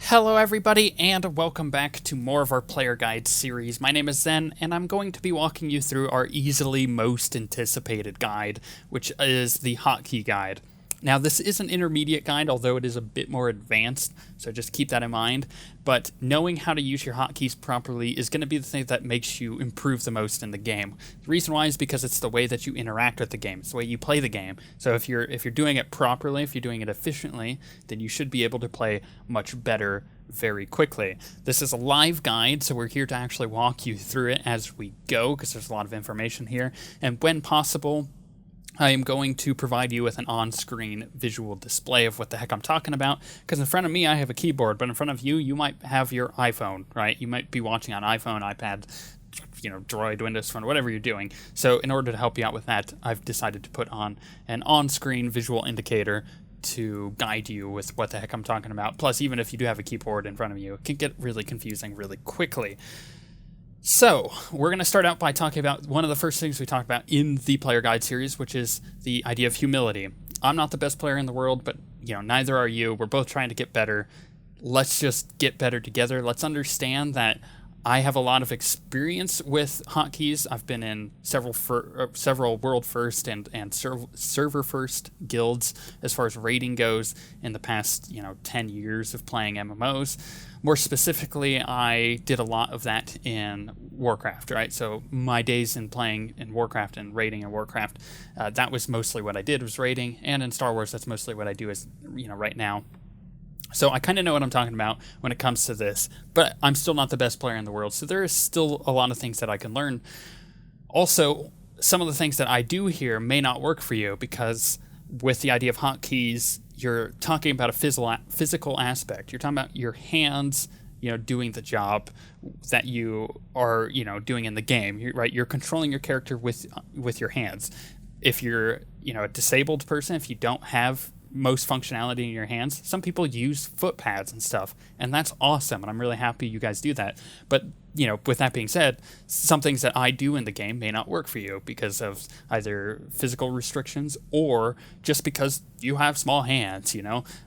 Hello everybody, and welcome back to more of our player guide series. My name is Zen, and I'm going to be walking you through our easily most anticipated guide, which is the hotkey guide. Now, this is an intermediate guide, although it is a bit more advanced, so just keep that in mind. But knowing how to use your hotkeys properly is going to be the thing that makes you improve the most in the game. The reason why is because it's the way that you interact with the game. It's the way you play the game. So if you're doing it properly, if you're doing it efficiently, then you should be able to play much better very quickly. This is a live guide, so we're here to actually walk you through it as we go, because there's a lot of information here. And when possible, I am going to provide you with an on-screen visual display of what the heck I'm talking about, because in front of me I have a keyboard, but in front of you, you might have your iPhone, right? You might be watching on iPhone, iPad, Droid, Windows Phone, whatever you're doing. So in order to help you out with that, I've decided to put on an on-screen visual indicator to guide you with what the heck I'm talking about. Plus, even if you do have a keyboard in front of you, it can get really confusing really quickly. So, we're going to start out by talking about one of the first things we talked about in the player guide series, which is the idea of humility. I'm not the best player in the world, but neither are you. We're both trying to get better. Let's just get better together. Let's understand that I have a lot of experience with hotkeys. I've been in several world first and server first guilds as far as rating goes in the past 10 years of playing MMOs. More specifically, I did a lot of that in Warcraft, right? So my days in playing in Warcraft and raiding in Warcraft, that was mostly what I did, was raiding. And in Star Wars, that's mostly what I do right now. So I kind of know what I'm talking about when it comes to this, but I'm still not the best player in the world. So there is still a lot of things that I can learn. Also, some of the things that I do here may not work for you, because with the idea of hotkeys, you're talking about a physical aspect. You're talking about your hands, doing the job that you are, doing in the game. You're controlling your character with your hands. If you're, a disabled person, if you don't have most functionality in your hands, some people use foot pads and stuff, and that's awesome, and I'm really happy you guys do that. But with that being said, some things that I do in the game may not work for you because of either physical restrictions or just because you have small hands.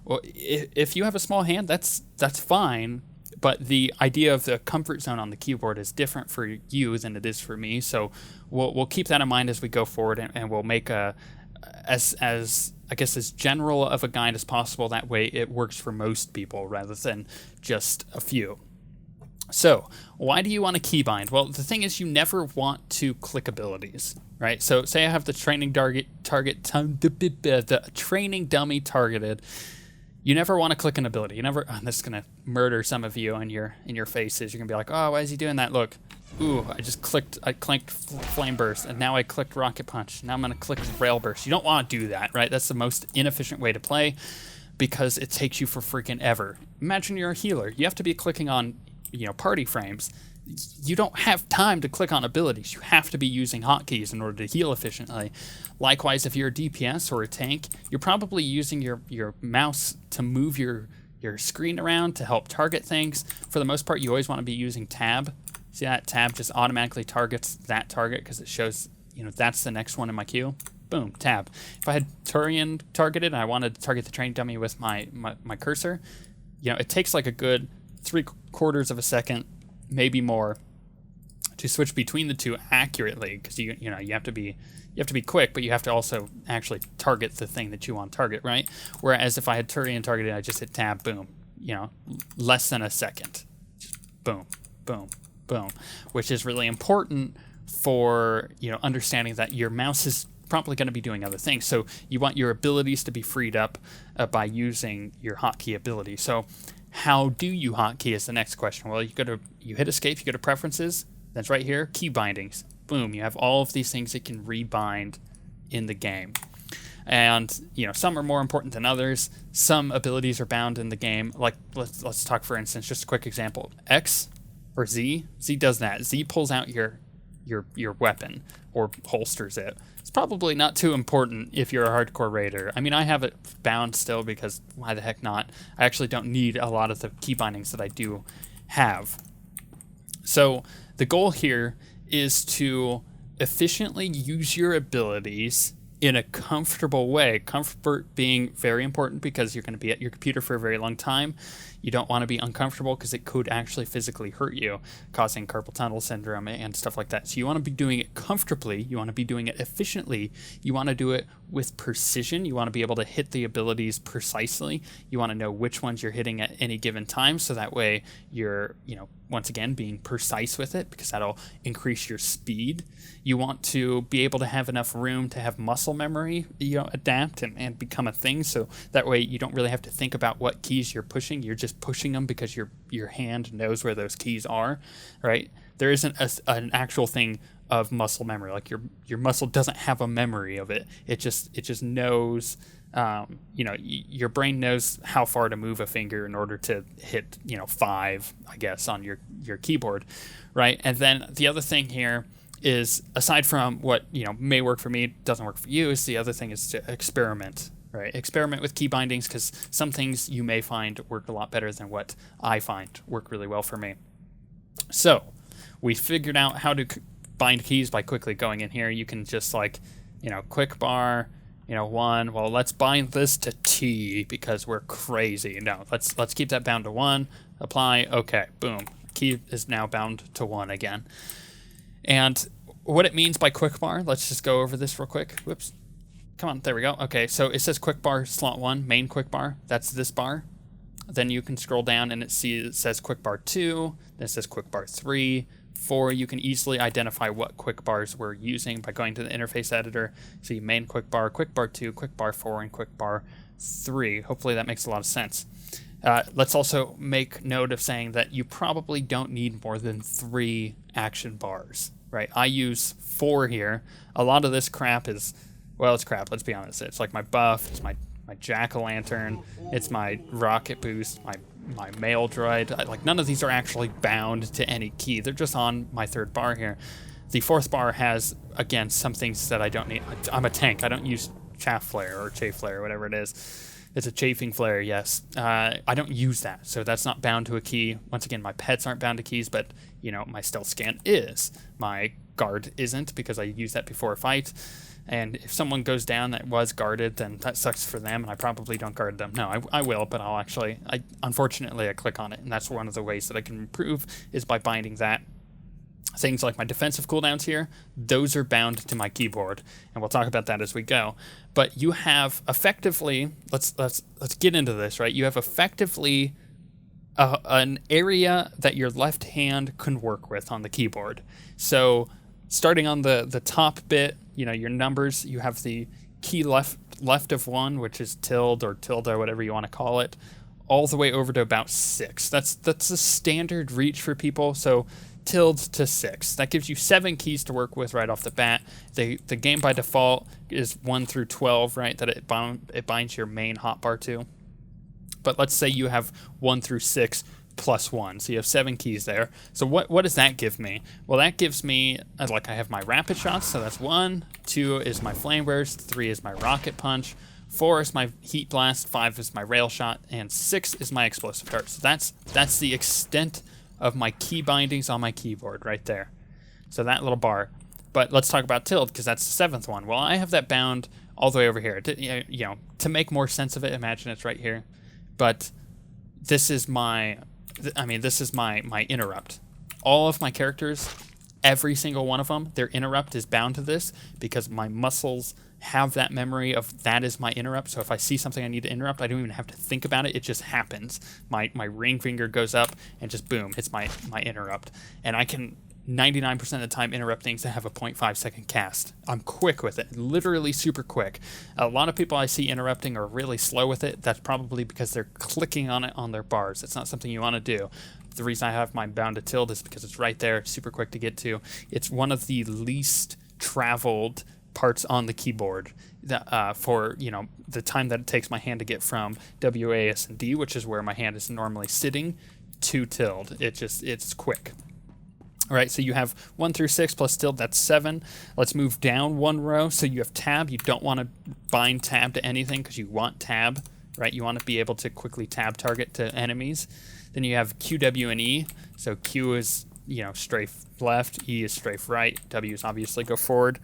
Well, if you have a small hand, that's fine, but the idea of the comfort zone on the keyboard is different for you than it is for me. So we'll keep that in mind as we go forward, and we'll make as general of a guide as possible. That way it works for most people rather than just a few. So why do you want to keybind? Well, the thing is, you never want to click abilities, right? So say I have the training the training dummy targeted. You never want to click an ability. You never. This is gonna murder some of you in your faces. You're gonna be like, oh, why is he doing that? Look. Ooh, I clicked Flame Burst, and now I clicked Rocket Punch. Now I'm going to click Rail Burst. You don't want to do that, right? That's the most inefficient way to play, because it takes you for freaking ever. Imagine you're a healer. You have to be clicking on, party frames. You don't have time to click on abilities. You have to be using hotkeys in order to heal efficiently. Likewise, if you're a DPS or a tank, you're probably using your mouse to move your screen around to help target things. For the most part, you always want to be using tab. See, that tab just automatically targets that target because it shows, that's the next one in my queue. Boom, tab. If I had Turian targeted and I wanted to target the training dummy with my cursor, it takes like a good 3/4 of a second, maybe more, to switch between the two accurately, because you have to be quick, but you have to also actually target the thing that you want to target, right? Whereas if I had Turian targeted, I just hit tab, boom, less than a second. Just boom, boom, boom, which is really important for understanding that your mouse is probably going to be doing other things. So you want your abilities to be freed up by using your hotkey ability. So how do you hotkey is the next question. Well, you hit escape, you go to preferences. That's right here, key bindings. Boom, you have all of these things that can rebind in the game. And some are more important than others. Some abilities are bound in the game. Like let's talk, for instance, just a quick example. X or Z does that. Z pulls out your weapon or holsters it. It's probably not too important if you're a hardcore raider. I mean, I have it bound still because why the heck not? I actually don't need a lot of the key bindings that I do have. So the goal here is to efficiently use your abilities in a comfortable way. Comfort being very important because you're going to be at your computer for a very long time. You don't want to be uncomfortable because it could actually physically hurt you, causing carpal tunnel syndrome and stuff like that. So you want to be doing it comfortably. You want to be doing it efficiently. You want to do it with precision. You want to be able to hit the abilities precisely. You want to know which ones you're hitting at any given time, so that way you're, once again, being precise with it, because that'll increase your speed. You want to be able to have enough room to have muscle memory, adapt and become a thing, so that way you don't really have to think about what keys you're pushing. You're just pushing them because your hand knows where those keys are, right? There isn't an actual thing of muscle memory. Like your muscle doesn't have a memory of it. It just knows. Your brain knows how far to move a finger in order to hit 5, I guess, on your keyboard, right? And then the other thing here is, aside from what may work for me, doesn't work for you, is the other thing is to experiment. Right, experiment with key bindings, because some things you may find work a lot better than what I find work really well for me. So we figured out how to bind keys by quickly going in here. You can just quick bar, 1. Well, let's bind this to T because we're crazy. No, let's keep that bound to 1. Apply. Okay, boom. Key is now bound to 1 again. And what it means by quick bar, let's just go over this real quick. Whoops. Come on, there we go. Okay, so it says quick bar slot 1, main quick bar. That's this bar. Then you can scroll down and it says quick bar 2. Then it says quick bar 3, 4. You can easily identify what quick bars we're using by going to the interface editor. See main quick bar 2, quick bar 4, and quick bar 3. Hopefully that makes a lot of sense. Let's also make note of saying that you probably don't need more than 3 action bars, right? I use 4 here. A lot of this crap is... Well, it's crap, let's be honest. It's like my buff, it's my jack-o'-lantern, it's my rocket boost, my mail droid. None of these are actually bound to any key. They're just on my 3rd bar here. The 4th bar has, again, some things that I don't need. I'm a tank. I don't use chaff flare or chafe flare, whatever it is. It's a chafing flare, yes. I don't use that, so that's not bound to a key. Once again, my pets aren't bound to keys, but, my stealth scan is. My guard isn't, because I use that before a fight. And if someone goes down that was guarded, then that sucks for them, and I probably don't guard them. No, I will, but unfortunately, I click on it, and that's one of the ways that I can improve, is by binding that. Things like my defensive cooldowns here, those are bound to my keyboard, and we'll talk about that as we go. But you have effectively, let's get into this, right? You have effectively an area that your left hand can work with on the keyboard. So starting on the top bit, your numbers, you have the key left of 1, which is tilde or tilde, whatever you want to call it, all the way over to about 6. That's a standard reach for people. So tilde to 6. That gives you 7 keys to work with right off the bat. The game by default is 1 through 12, right? That it binds your main hotbar to. But let's say you have 1 through 6 plus 1, so you have 7 keys there. So what does that give me? Well, that gives me, I have my rapid shots, so that's 1, 2 is my flame burst, 3 is my rocket punch, 4 is my heat blast, 5 is my rail shot, and 6 is my explosive dart. So that's the extent of my key bindings on my keyboard right there. So that little bar. But let's talk about tilde, because that's the 7th one. Well, I have that bound all the way over here. To make more sense of it, imagine it's right here. But this is my interrupt. All of my characters, every single one of them, their interrupt is bound to this, because my muscles have that memory of that is my interrupt. So if I see something I need to interrupt, I don't even have to think about it. It just happens. My ring finger goes up and just boom, it's my interrupt. And I can 99% of the time interrupt things that have a 0.5 second cast. I'm quick with it, literally super quick. A lot of people I see interrupting are really slow with it. That's probably because they're clicking on it on their bars. It's not something you want to do. The reason I have mine bound to tilde is because it's right there, super quick to get to. It's one of the least traveled parts on the keyboard for the time that it takes my hand to get from W, A, S, and D, which is where my hand is normally sitting, to tilde. It's quick. All right, so you have 1 through 6 plus tilde, that's 7. Let's move down 1 row. So you have tab. You don't want to bind tab to anything because you want tab, right? You want to be able to quickly tab target to enemies. Then you have Q, W, and E. So Q is, strafe left. E is strafe right. W is obviously go forward.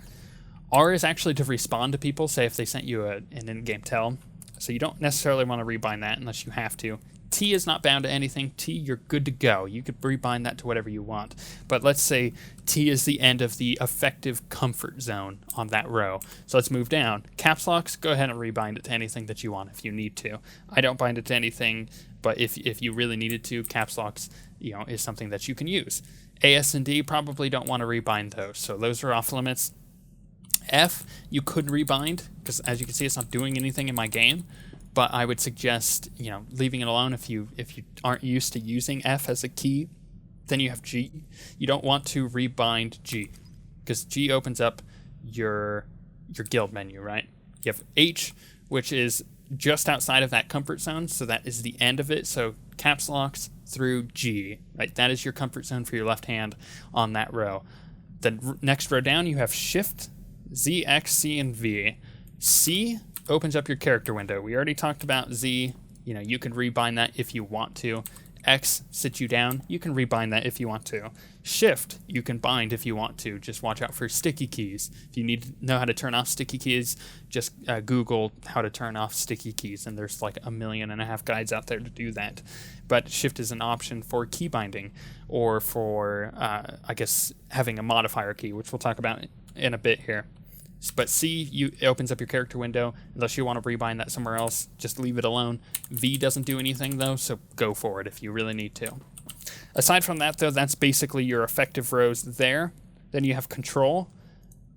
R is actually to respond to people, say if they sent you an in-game tell. So you don't necessarily want to rebind that unless you have to. T is not bound to anything. T, you're good to go. You could rebind that to whatever you want. But let's say T is the end of the effective comfort zone on that row. So let's move down. Caps locks, go ahead and rebind it to anything that you want if you need to. I don't bind it to anything, but if you really needed to, caps locks, is something that you can use. A, S, and D probably don't want to rebind those. So those are off limits. F, you could rebind, because as you can see, it's not doing anything in my game. But I would suggest, leaving it alone if you aren't used to using F as a key. Then you have G. You don't want to rebind G, because G opens up your guild menu, right? You have H, which is just outside of that comfort zone, so that is the end of it. So caps locks through G, right? That is your comfort zone for your left hand on that row. The next row down, you have Shift, Z, X, C, and V. C opens up your character window. We already talked about Z. You can rebind that if you want to. X sits you down. You can rebind that if you want to. Shift, you can bind if you want to. Just watch out for sticky keys. If you need to know how to turn off sticky keys, just Google how to turn off sticky keys, and there's like 1.5 million guides out there to do that. But Shift is an option for key binding, or for, having a modifier key, which we'll talk about in a bit here. But C, it opens up your character window. Unless you want to rebind that somewhere else, just leave it alone. V doesn't do anything, though, so go for it if you really need to. Aside from that, though, that's basically your effective rows there. Then you have Control.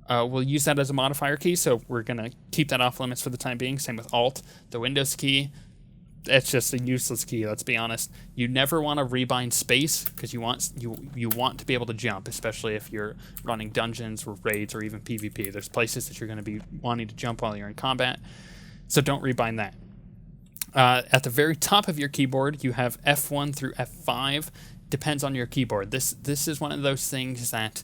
We'll use that as a modifier key, so we're going to keep that off limits for the time being. Same with Alt. The Windows key, it's just a useless key, let's be honest. You never want to rebind space, because you want to be able to jump, especially if you're running dungeons or raids or even PvP. There's places that you're going to be wanting to jump while you're in combat, so don't rebind that. At the very top of your keyboard, you have F1 through F5. Depends on your keyboard. This is one of those things that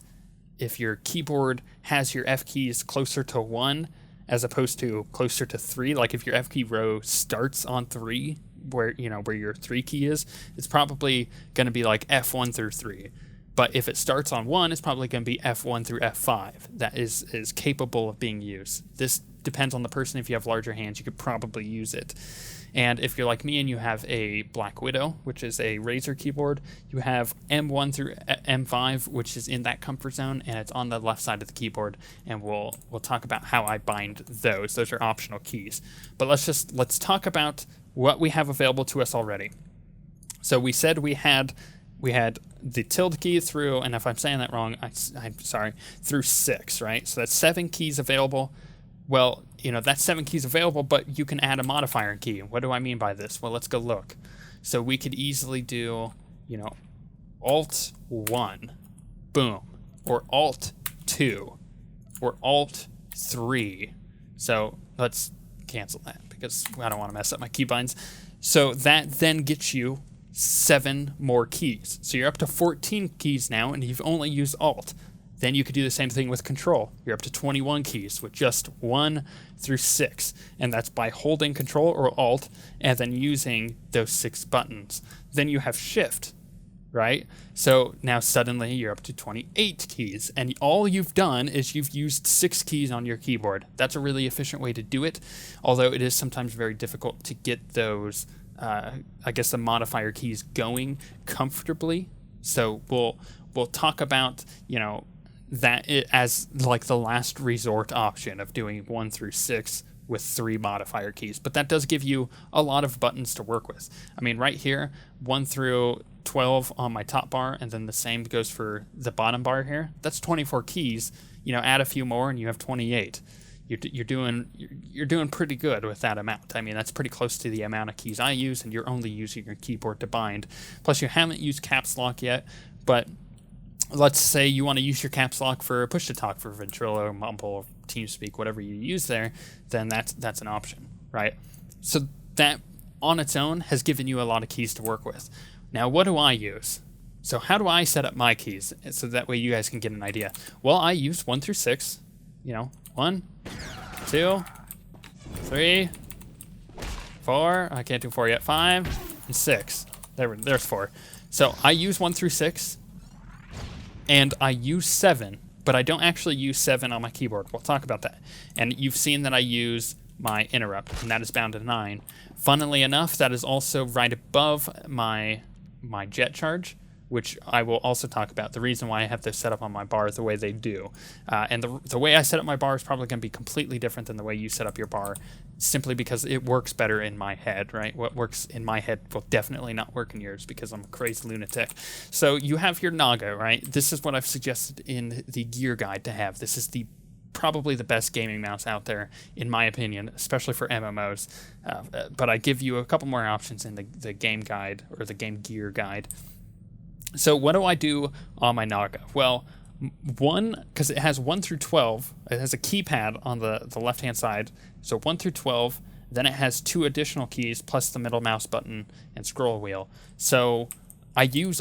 if your keyboard has your F keys closer to 1, as opposed to closer to 3, like if your F key row starts on 3, where your 3 key is, it's probably going to be like F1 through 3. But if it starts on 1, it's probably going to be F1 through F5. That is capable of being used. This depends on the person. If you have larger hands, you could probably use it. And if you're like me and you have a Black Widow, which is a Razer keyboard, you have M1 through M5, which is in that comfort zone, and it's on the left side of the keyboard. And we'll talk about how I bind those. Those are optional keys. But let's talk about what we have available to us already. So we said we had the tilde key through, and if I'm saying that wrong, I'm sorry, through 6, right? So that's 7 keys available. Well, that's 7 keys available, but you can add a modifier key. What do I mean by this? Well, let's go look. So we could easily do, Alt 1, boom, or Alt 2, or Alt 3. So let's cancel that because I don't want to mess up my keybinds. So that then gets you 7 more keys. So you're up to 14 keys now, and you've only used Alt. Then you could do the same thing with Control. You're up to 21 keys with just 1 through 6. And that's by holding Control or Alt and then using those 6 buttons. Then you have Shift, right? So now suddenly you're up to 28 keys. And all you've done is you've used 6 keys on your keyboard. That's a really efficient way to do it, although it is sometimes very difficult to get those, the modifier keys going comfortably. So we'll talk about, that as like the last resort option of doing 1 through 6 with 3 modifier keys. But that does give you a lot of buttons to work with. I mean, right here, 1 through 12 on my top bar, and then the same goes for the bottom bar here. That's 24 keys. Add a few more and you have 28. You're doing pretty good with that amount. I mean, that's pretty close to the amount of keys I use, and you're only using your keyboard to bind. Plus, you haven't used caps lock yet, but let's say you want to use your caps lock for push to talk for Ventrilo, Mumble, TeamSpeak, whatever you use there, then that's an option, right? So that on its own has given you a lot of keys to work with. Now, what do I use? So how do I set up my keys so that way you guys can get an idea? Well, I use 1 through 6, 1, 2, 3, 4, I can't do 4 yet, 5, and 6. There's 4. So I use 1 through 6. And I use 7 but I don't actually use 7 on my keyboard. We'll talk about that. And you've seen that I use my interrupt, and that is bound to 9. Funnily enough, that is also right above my jet charge, which I will also talk about. The reason why I have this set up on my bar the way they do. And the way I set up my bar is probably going to be completely different than the way you set up your bar, simply because it works better in my head, right? What works in my head will definitely not work in yours because I'm a crazy lunatic. So you have your Naga, right? This is what I've suggested in the gear guide to have. This is probably the best gaming mouse out there, in my opinion, especially for MMOs. But I give you a couple more options in the game guide, or the game gear guide. So what do I do on my Naga? Well, because it has 1 through 12, it has a keypad on the left-hand side. So 1 through 12, then it has 2 additional keys, plus the middle mouse button and scroll wheel. So I use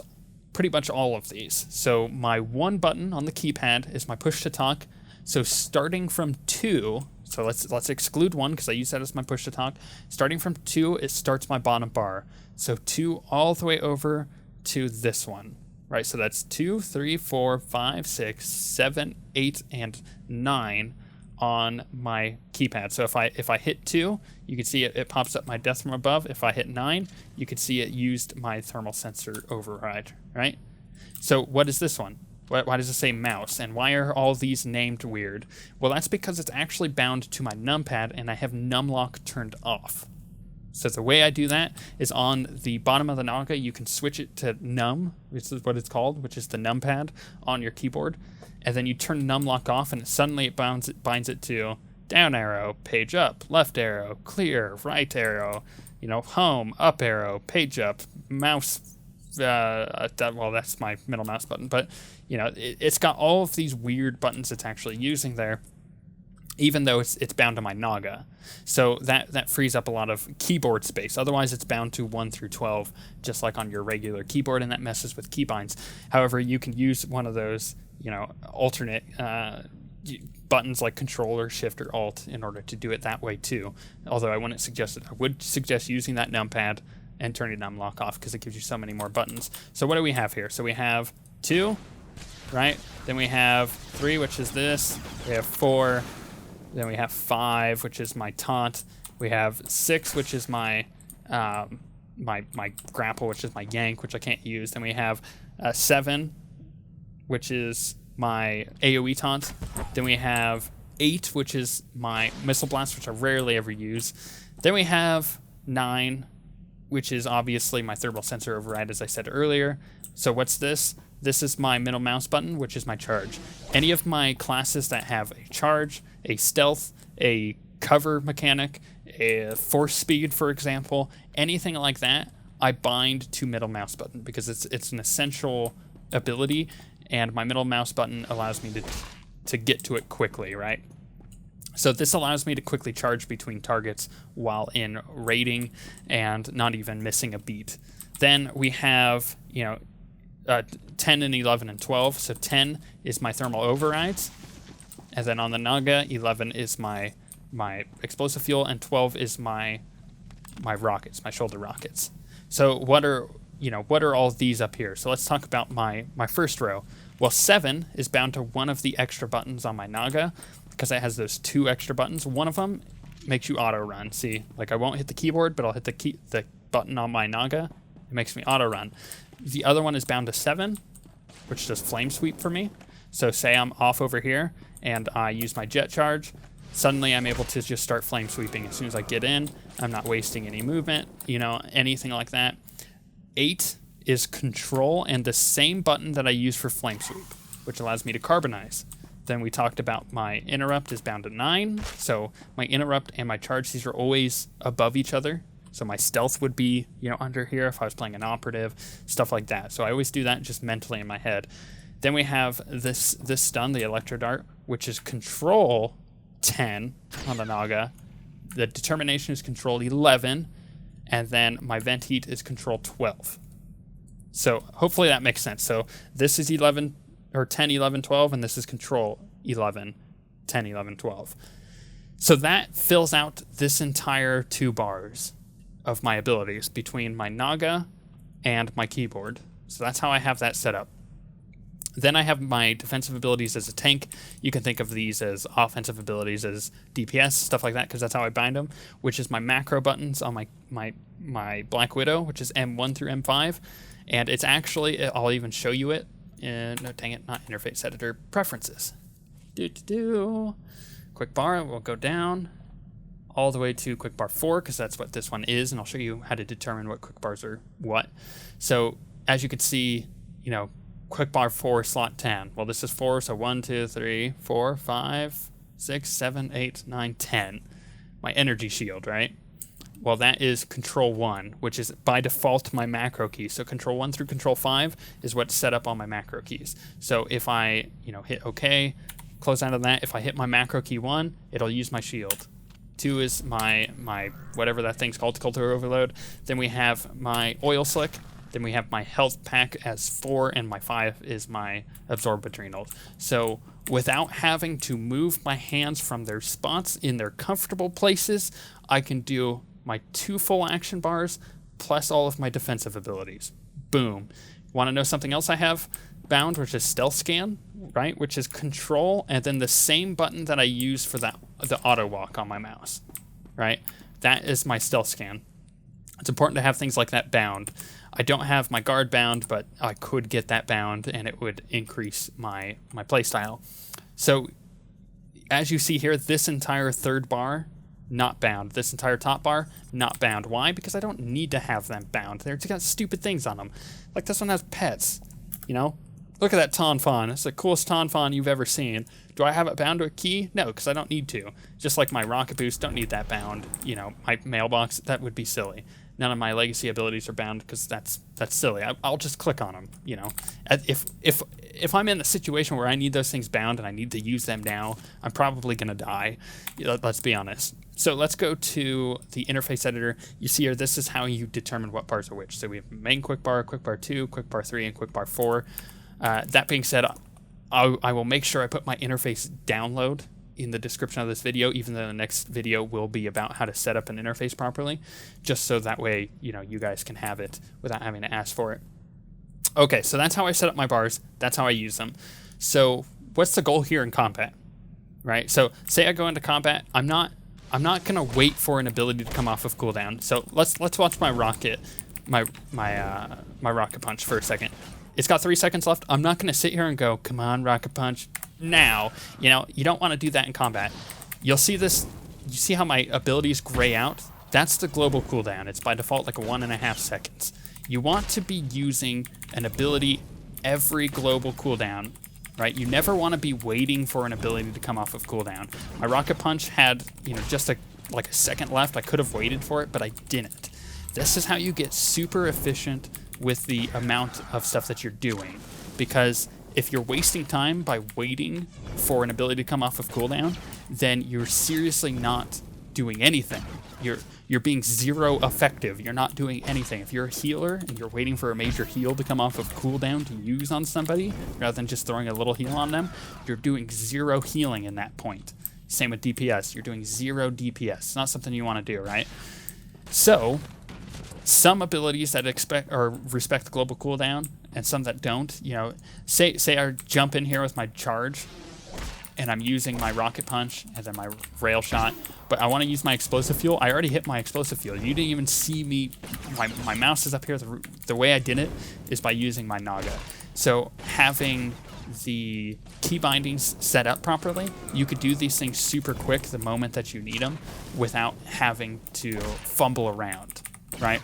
pretty much all of these. So my 1 button on the keypad is my push to talk. So starting from 2, so let's exclude 1 because I use that as my push to talk. Starting from 2, it starts my bottom bar. So 2 all the way over to this one, right? So that's 2, 3, 4, 5, 6, 7, 8, and 9 on my keypad. So if I hit 2, you can see it pops up my death from above. If I hit 9, you can see it used my thermal sensor override, right? So what is this one? Why does it say mouse? And why are all these named weird? Well, that's because it's actually bound to my numpad, and I have numlock turned off. So the way I do that is on the bottom of the Naga, you can switch it to num, which is what it's called, which is the numpad on your keyboard. And then you turn numlock off, and suddenly it binds it to down arrow, page up, left arrow, clear, right arrow, home, up arrow, page up, mouse. Well, that's my middle mouse button, but it's got all of these weird buttons it's actually using there, even though it's bound to my Naga. So that frees up a lot of keyboard space. Otherwise, it's bound to 1 through 12, just like on your regular keyboard, and that messes with keybinds. However, you can use one of those, alternate buttons like Control or Shift or Alt in order to do it that way too. Although I wouldn't suggest it. I would suggest using that numpad and turning numlock off because it gives you so many more buttons. So what do we have here? So we have 2, right? Then we have 3, which is this. We have 4. Then we have 5, which is my taunt. We have 6, which is my my grapple, which is my yank, which I can't use. Then we have 7, which is my AoE taunt. Then we have 8, which is my missile blast, which I rarely ever use. Then we have 9, which is obviously my thermal sensor override, as I said earlier. So what's this? This is my middle mouse button, which is my charge. Any of my classes that have a charge, a stealth, a cover mechanic, a force speed, for example, anything like that, I bind to middle mouse button because it's an essential ability, and my middle mouse button allows me to get to it quickly, right? So this allows me to quickly charge between targets while in raiding and not even missing a beat. Then we have, 10 and 11 and 12. So 10 is my thermal overrides. And then on the Naga, 11 is my explosive fuel, and 12 is my rockets, my shoulder rockets. So what are all these up here? So let's talk about my first row. Well, 7 is bound to one of the extra buttons on my Naga because it has those 2 extra buttons. One of them makes you auto run. See, like I won't hit the keyboard, but I'll hit the button on my Naga. It makes me auto run. The other one is bound to 7, which does flame sweep for me. So say I'm off over here and I use my jet charge, suddenly I'm able to just start flame sweeping as soon as I get in. I'm not wasting any movement, anything like that. 8 is control and the same button that I use for flame sweep, which allows me to carbonize. Then we talked about my interrupt is bound to 9. So my interrupt and my charge, these are always above each other. So my stealth would be, under here if I was playing an operative, stuff like that. So I always do that just mentally in my head. Then we have this stun, the electro dart, which is control 10 on the Naga. The determination is control 11, and then my vent heat is control 12. So hopefully that makes sense. So this is 11 or 10, 11, 12, and this is control 11, 10, 11, 12. So that fills out this entire 2 bars of my abilities between my Naga and my keyboard. So that's how I have that set up. Then I have my defensive abilities as a tank. You can think of these as offensive abilities as DPS, stuff like that, because that's how I bind them, which is my macro buttons on my Black Widow, which is M1 through M5. And it's actually, I'll even show you it in, no, dang it, not interface editor, preferences. Quick bar, we'll go down all the way to quick bar 4, because that's what this one is, and I'll show you how to determine what quick bars are what. So as you can see, you know, quick bar 4 slot 10. Well, this is 4, so 1, 2, 3, 4, 5, 6, 7, 8, 9, 10. My energy shield, right? Well, that is control 1, which is by default my macro key. So control 1 through control 5 is what's set up on my macro keys. So if I, you know, hit OK, close out of that, if I hit my macro key 1, it'll use my shield. 2 is my whatever that thing's called, culture overload. Then we have my oil slick. Then we have my health pack as 4, and my 5 is my absorb adrenal. So without having to move my hands from their spots in their comfortable places, I can do my 2 full action bars plus all of my defensive abilities. Boom. Want to know something else I have bound, which is stealth scan, right? Which is control and then the same button that I use for the auto walk on my mouse, right? That is my stealth scan. It's important to have things like that bound. I don't have my guard bound, but I could get that bound and it would increase my playstyle. So as you see here, this entire third bar, not bound. This entire top bar, not bound. Why? Because I don't need to have them bound. They're just got stupid things on them. Like this one has pets, you know? Look at that Tonfon. It's the coolest Tonfon you've ever seen. Do I have it bound to a key? No, because I don't need to. Just like my Rocket Boost, don't need that bound. You know, my mailbox, that would be silly. None of my legacy abilities are bound because that's silly. I'll just click on them, you know. If I'm in the situation where I need those things bound and I need to use them now, I'm probably going to die. Let's be honest. So let's go to the interface editor. You see here, this is how you determine what bars are which. So we have main quick bar 2, quick bar 3, and quick bar 4. That being said, I will make sure I put my interface download in the description of this video, even though the next video will be about how to set up an interface properly, just so that way, you know, you guys can have it without having to ask for it. Okay, so that's how I set up my bars. That's how I use them. So what's the goal here in combat, right? So say I go into combat, I'm not gonna wait for an ability to come off of cooldown. So let's watch my rocket, my rocket punch for a second. It's got 3 seconds left. I'm not gonna sit here and go, come on, rocket punch, now. You know, you don't want to do that in combat. You'll see this, you see how my abilities gray out? That's the global cooldown. It's by default like 1.5 seconds. You want to be using an ability every global cooldown, right? You never want to be waiting for an ability to come off of cooldown. My rocket punch had, you know, just like a second left. I could have waited for it, but I didn't. This is how you get super efficient with the amount of stuff that you're doing, because if you're wasting time by waiting for an ability to come off of cooldown, then you're seriously not doing anything. You're being zero effective. You're not doing anything. If you're a healer and you're waiting for a major heal to come off of cooldown to use on somebody, rather than just throwing a little heal on them, you're doing 0 healing in that point. Same with DPS. You're doing 0 DPS. It's not something you want to do, right? So some abilities that respect global cooldown and some that don't, you know, say I jump in here with my charge and I'm using my rocket punch and then my rail shot, but I want to use my explosive fuel. I already hit my explosive fuel. You didn't even see me. My mouse is up here. The way I did it is by using my Naga. So having the key bindings set up properly, you could do these things super quick the moment that you need them without having to fumble around, right?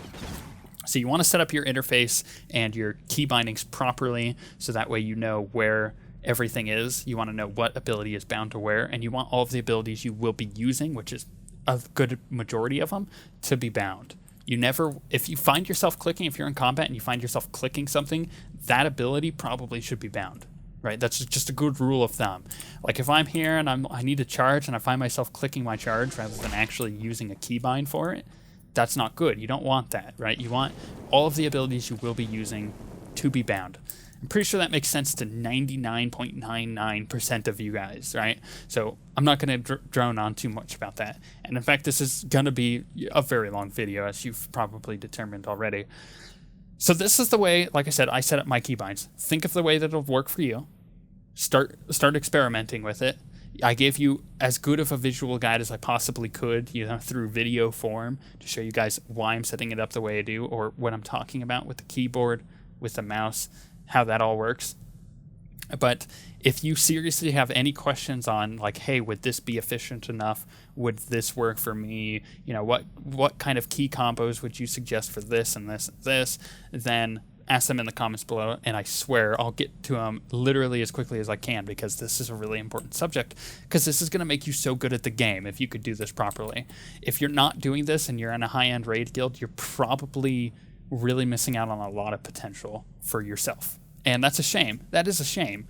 So you want to set up your interface and your key bindings properly so that way you know where everything is. You want to know what ability is bound to where, and you want all of the abilities you will be using, which is a good majority of them, to be bound. You never, if you find yourself clicking, if you're in combat and you find yourself clicking something, that ability probably should be bound, right? That's just a good rule of thumb. Like if I'm here and I need to charge and I find myself clicking my charge rather than actually using a keybind for it, that's not good. You don't want that, right? You want all of the abilities you will be using to be bound. I'm pretty sure that makes sense to 99.99% of you guys, right? So I'm not going to drone on too much about that. And in fact, this is going to be a very long video, as you've probably determined already. So this is the way, like I said, I set up my keybinds. Think of the way that it'll work for you. Start experimenting with it. I gave you as good of a visual guide as I possibly could, through video form to show you guys why I'm setting it up the way I do, or what I'm talking about with the keyboard, with the mouse, how that all works. But if you seriously have any questions on, like, hey, would this be efficient enough? Would this work for me? What kind of key combos would you suggest for this and this and this? Then ask them in the comments below, and I swear I'll get to them literally as quickly as I can, because this is a really important subject, because this is going to make you so good at the game if you could do this properly. If you're not doing this and you're in a high-end raid guild, you're probably really missing out on a lot of potential for yourself. And that's a shame. That is a shame.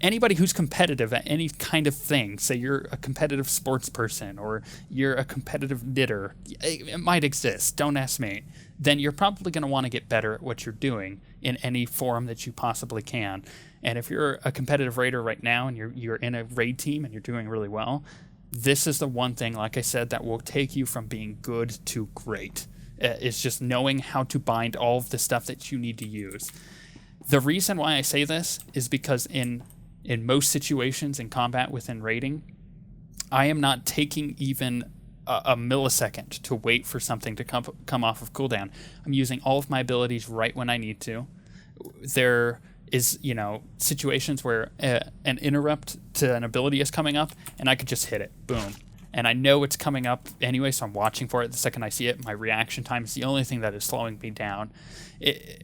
Anybody who's competitive at any kind of thing, say you're a competitive sports person or you're a competitive knitter, it might exist, don't ask me, then you're probably going to want to get better at what you're doing in any form that you possibly can. And if you're a competitive raider right now and you're in a raid team and you're doing really well, this is the one thing, like I said, that will take you from being good to great. It's just knowing how to bind all of the stuff that you need to use. The reason why I say this is because in most situations in combat within raiding, I am not taking even a millisecond to wait for something to come off of cooldown. I'm using all of my abilities right when I need to. There is, situations where an interrupt to an ability is coming up, and I could just hit it. Boom. And I know it's coming up anyway, so I'm watching for it. The second I see it, my reaction time is the only thing that is slowing me down.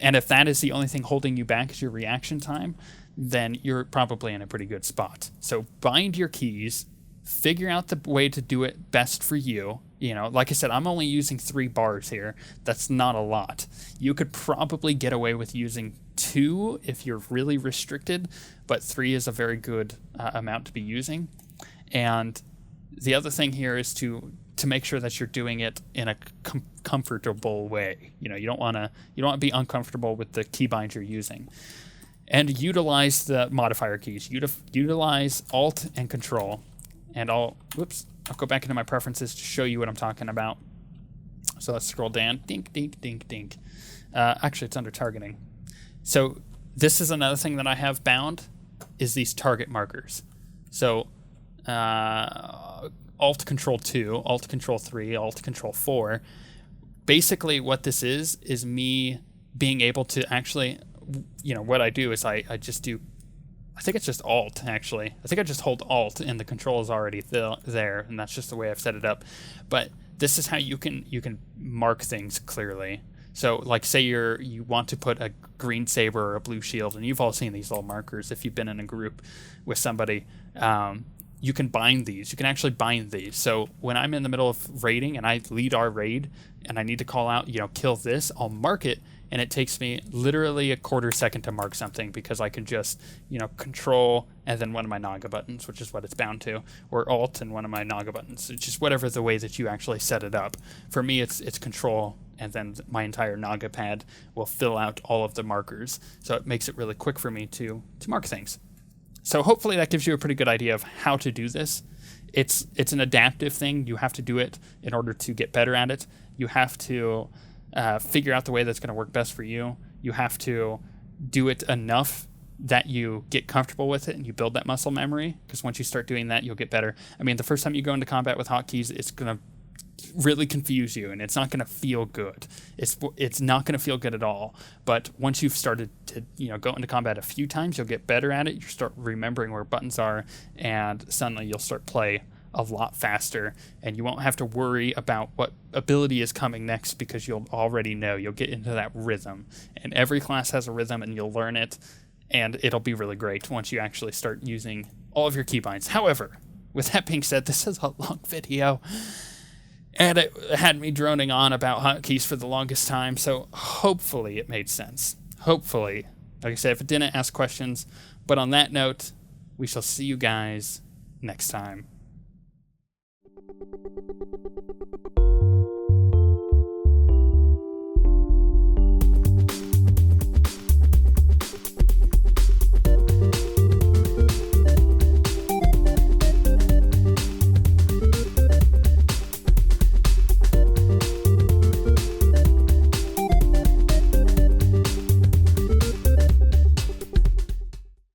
And if that is the only thing holding you back is your reaction time, then you're probably in a pretty good spot. So bind your keys, figure out the way to do it best for you. Like I said, I'm only using 3 bars here. That's not a lot. You could probably get away with using 2 if you're really restricted, but 3 is a very good amount to be using. And the other thing here is to make sure that you're doing it in a comfortable way. You don't want to be uncomfortable with the keybind you're using. And utilize the modifier keys. Utilize Alt and Control. And I'll go back into my preferences to show you what I'm talking about. So let's scroll down. Dink, dink, dink, dink. Actually, it's under targeting. So this is another thing that I have bound, is these target markers. So Alt Control 2, Alt Control 3, Alt Control 4. Basically what this is me being able to actually, what I do is I just do, I think it's just Alt actually. I think I just hold Alt and the control is already there, and that's just the way I've set it up. But this is how you can mark things clearly. So like say you want to put a green saber or a blue shield, and you've all seen these little markers if you've been in a group with somebody. You can bind these. You can actually bind these. So when I'm in the middle of raiding and I lead our raid and I need to call out, kill this, I'll mark it, and it takes me literally a quarter second to mark something, because I can just, Control and then one of my Naga buttons, which is what it's bound to, or Alt and one of my Naga buttons. It's just whatever the way that you actually set it up. For me, it's Control, and then my entire Naga pad will fill out all of the markers. So it makes it really quick for me to mark things. So hopefully that gives you a pretty good idea of how to do this. It's an adaptive thing. You have to do it in order to get better at it. You have to figure out the way that's going to work best for you. You have to do it enough that you get comfortable with it and you build that muscle memory, because once you start doing that, you'll get better. I mean, the first time you go into combat with hotkeys, it's going to really confuse you, and it's not going to feel good. It's not going to feel good at all. But once you've started to go into combat a few times, you'll get better at it. You start remembering where buttons are, and suddenly you'll start play a lot faster, and you won't have to worry about what ability is coming next, because you'll already know. You'll get into that rhythm, and every class has a rhythm, and you'll learn it, and it'll be really great once you actually start using all of your keybinds. However, with that being said, this is a long video, and it had me droning on about hotkeys for the longest time, so hopefully it made sense. Hopefully. Like I said, if it didn't, ask questions. But on that note, we shall see you guys next time.